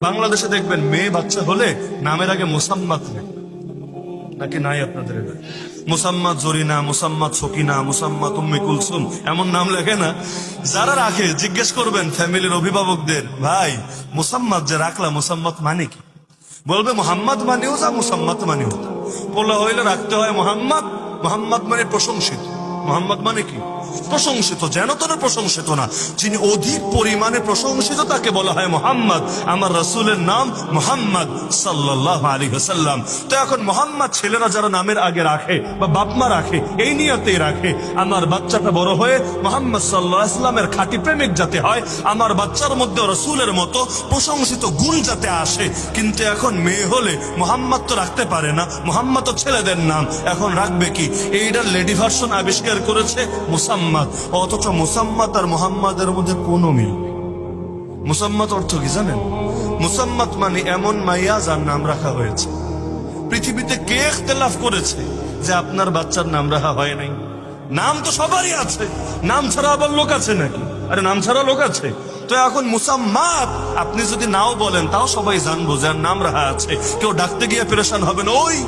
বাংলাদেশে দেখবেন মেয়ে বাচ্চা হলে নামের আগে মোসাম্মাত নেই নাকি নাই আপনাদের এলাকায়? মোসাম্মাত জরিনা, মোসাম্মাত সকিনা, মোসাম্মাত উম্মে কুলসুম এমন নাম লেখে না? যারা রাখে জিজ্ঞেস করবেন ফ্যামিলির অভিভাবকদের, ভাই মোসাম্মাত যে রাখলা মোসাম্মাত মানে কি? বলবে মোহাম্মদ মানেও যা, মোসাম্মাত মানেও তা। বলা হইলে রাখতে হয় মোহাম্মদ। মোহাম্মদ মানে প্রশংসিত। মোহাম্মদ মানে কি? প্রশংসিত। যেন তোর প্রশংসিত না, যিনি অধিক পরিমাণে প্রশংসিত তাকে বলা হয় মোহাম্মদ। আমার রাসূলের নাম মোহাম্মদ সাল্লাল্লাহু আলাইহি ওয়াসাল্লাম। তো এখন মোহাম্মদ ছেলেরা যারা নামের আগে রাখে বা বাপমা রাখে, এই নিয়তেই রাখে আমার বাচ্চাটা বড় হয়ে মোহাম্মদ সাল্লাল্লাহু আলাইহি ওয়াসাল্লামের খাঁটি প্রেমিক যাতে হয়, আমার বাচ্চার মধ্যে রাসূলের মতো প্রশংসিত গুণ যাতে আসে। কিন্তু এখন মেয়ে হলে মোহাম্মদ তো রাখতে পারে না, মোহাম্মদ তো ছেলেদের নাম, এখন রাখবে কি? এইটার লেডি ভার্সন আবিষ্কার করেছে মুসাম্মাদ। অথচ মুসাম্মাদ আর মুহাম্মাদের মধ্যে কোনো মিল নেই। মুসাম্মাদ অর্থ কি জানেন? মুসাম্মাদ মানে এমন মাইয়া যার নাম রাখা হয়েছে। পৃথিবীতে কে ইখতিলাফ করেছে যে আপনার বাচ্চার নাম রাখা হয় নাই? নাম তো সবারই আছে, নাম ছাড়া আবার লোক আছে নাকি? আরে নাম ছাড়া লোক আছে। তো এখন মুসাম্মাদ আপনি যদি নাও বলেন তাও সবাই জানবো যে নাম রাখা আছে। কেউ ডাকতে গিয়ে পেরেশান হবে না, ওই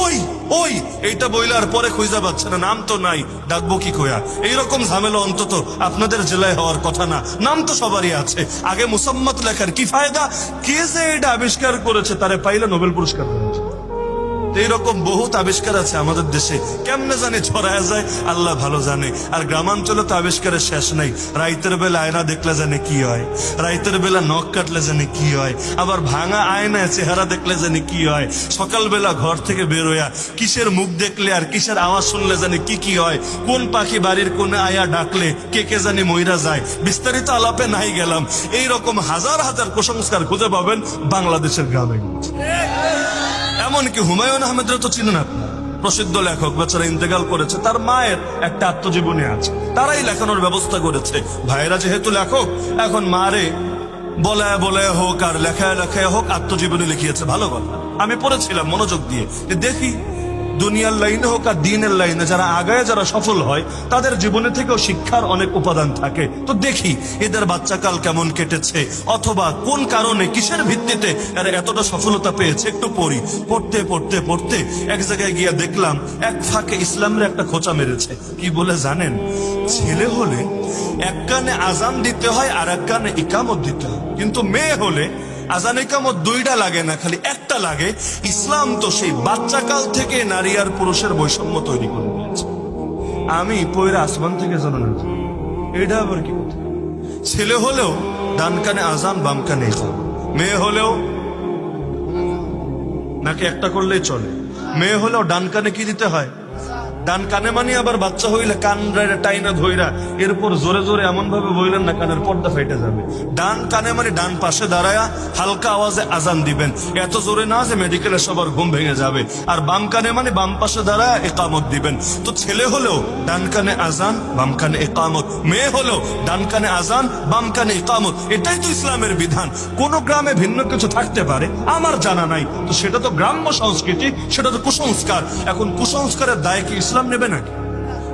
ওই ওই এইটা বইলে আর পরে খুঁজা পাচ্ছে না, নাম তো নাই, ডাকবো কি কইয়া? এইরকম ঝামেলা অন্তত আপনাদের জেলায় হওয়ার কথা না। নাম তো সবারই আছে। আগে মুসাম্মাদ লেখার কি ফায়দা? কে যে এটা আবিষ্কার করেছে তারে পাইলে নোবেল পুরস্কার দিয়েছে। এইরকম বহুত আবিষ্কার আছে আমাদের দেশে, কেমনে জানি ছড়ায় যায় আল্লাহ ভালো জানে। আর গ্রামাঞ্চলে তো আবিষ্কারের শেষ নাই। রাইতের বেলা আয়না দেখলে জানে কি হয়, রাইতের বেলা নখ কাটলে জানে কি হয়, আবার ভাঙা আয়নায় চেহারা দেখলে জানে কি হয়, সকালবেলা ঘর থেকে বের হইয়া কিসের মুখ দেখলে আর কিসের আওয়াজ শুনলে জানে কি কি হয়, কোন পাখি বাড়ির কোনে আয়া ডাকলে কে কে জানি মইরা যায়। বিস্তারিত আলাপে নাই গেলাম। এইরকম হাজার হাজার কুসংস্কার খুঁজে পাবেন বাংলাদেশের গ্রামে। এমনকি হুমায়ুন আহমেদের তো চিনেন আপনারা, প্রসিদ্ধ লেখক, বেচারা ইন্তেকাল করেছে, তার মায়ের একটা আত্মজীবনী আছে, তারাই লেখানোর ব্যবস্থা করেছে। ভাইরা যেহেতু লেখক, এখন মারে বলায় বলায় হোক আর লেখায় লেখায় হোক আত্মজীবনী লিখিয়েছে। ভালো কথা, আমি পড়েছিলাম মনোযোগ দিয়ে। দেখি দুনিয়ার লাইনে হোক আর দিনের লাইনে যারা আগায়, যারা সফল হয়, তাদের জীবনে থেকেও শিক্ষার অনেক উপাদান থাকে। তো দেখি এদের বাচ্চাকাল কেমন কেটেছে, অথবা কোন কারণে কিসের ভিত্তিতে এরা এতটা সফলতা পেয়েছে। একটু পড়ি। পড়তে পড়তে পড়তে এক জায়গায় গিয়ে দেখলাম এক ফাঁকে ইসলামের একটা খোঁচা মেরেছে। কি বলে জানেন? ছেলে হলে এক কানে আজান দিতে হয় আর এক কানে ইকামত দিতে হয়, কিন্তু মেয়ে হলে আজান ইকামত দুইটা লাগে না, খালি একটা লাগে। ইসলাম তো সেই বাচ্চাকাল থেকে নারী আর পুরুষের বৈষম্য তৈরি করে দিয়েছে। আমি পয়রা আসমান থেকে জানো না, এটা আবার কি কথা? ছেলে হলেও ডান কানে আজান বাম কানে ইকামত, মেয়ে হলেও নাকি একটা করলেই চলে। মেয়ে হলেও ডান কানে কি দিতে হয়? ডান কানে মানে আবার বাচ্চা হইলে কান টাইনা ধইরা এরপর জোরে জোরে এমন ভাবে বইলেন না কানের পর্দা ফেটে যাবে। ডান কানে মানে ডান পাশে দাঁড়ায়া হালকা আওয়াজে আজান দিবেন, এত জোরে না যে মেডিকেলে সবার ঘুম ভেঙে যাবে। আর বাম কানে মানে বাম পাশে দাঁড়ায়া একামত দিবেন। তো ছেলে হলেও ডান কানে আজান বাম কানে একামত, মেয়ে হলেও ডান কানে আজান বাম কানে একামত। এটাই তো ইসলামের বিধান। কোন গ্রামে ভিন্ন কিছু থাকতে পারে, আমার জানা নাই। তো সেটা তো গ্রাম্য সংস্কৃতি, সেটা তো কুসংস্কার। এখন কুসংস্কারের দায় কি ইসলাম নেবে নাকি?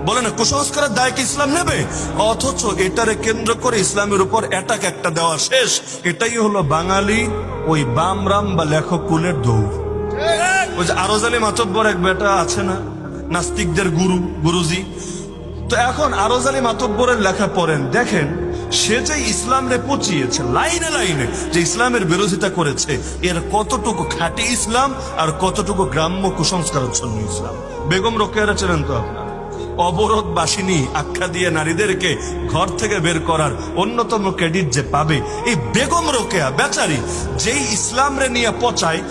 বলে না, কুসংস্কারের দায় কি ইসলাম নেবে? অথচ এটারে কেন্দ্র করে ইসলামের উপর অ্যাটাক একটা দেওয়া শেষ। এটাই হলো বাঙালি ওই বামরাম বা লেখক কুলের দৌড়। ওই যে আরজ আলী মাতব্বর এক বেটা আছে না, নাস্তিকদের গুরুজি। তো এখন আরজ আলী মাতব্বরের লেখা পড়েন, দেখেন সে যে ইসলাম রে পচিয়েছে লাইনে লাইনে, যে ইসলামের বিরোধিতা করেছে, এর কতটুকু খাঁটি ইসলাম আর কতটুকু গ্রাম্য কুসংস্কারাচ্ছন্ন ইসলাম। বেগম রোকেয়ারা চেনেন তো আপনার? অবরোধ বাসিনী আখ্যা দিয়ে নারীদেরকে ঘর থেকে বের করার অন্যতম ক্রেডিট যে পাবে এই বেগম রোকেয়া বেচারি, যেই ইসলাম রে নিয়ে পচায়,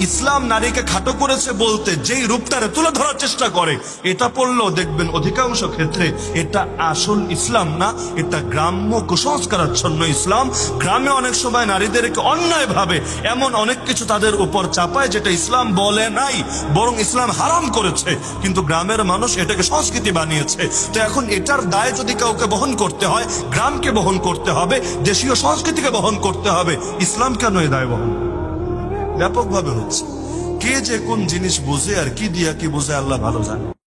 ইসলাম নারীকে খাটো করেছে বলতে যেই রূপটারে তুলে ধরার চেষ্টা করে, এটা পড়লেও দেখবেন অধিকাংশ ক্ষেত্রে এটা আসল ইসলাম না, এটা গ্রাম্য কুসংস্কারাচ্ছন্ন ইসলাম। গ্রামে অনেক সময় নারীদেরকে অন্যায় ভাবে এমন অনেক কিছু তাদের উপর চাপায় যেটা ইসলাম বলে নাই, বরং ইসলাম হারাম করেছে, কিন্তু গ্রামের মানুষ এটাকে সংস্কৃতি বানিয়েছে। তো এখন এটার দায় যদি কাউকে বহন করতে হয়, গ্রামকে বহন করতে হবে, দেশীয় সংস্কৃতিকে বহন করতে হবে। ইসলাম কেন এই দায় বহন? ব্যাপকভাবে হচ্ছে। কে যে কোন জিনিস বুঝে আর কি দিয়া কি বুঝে আল্লাহ ভালো জানে।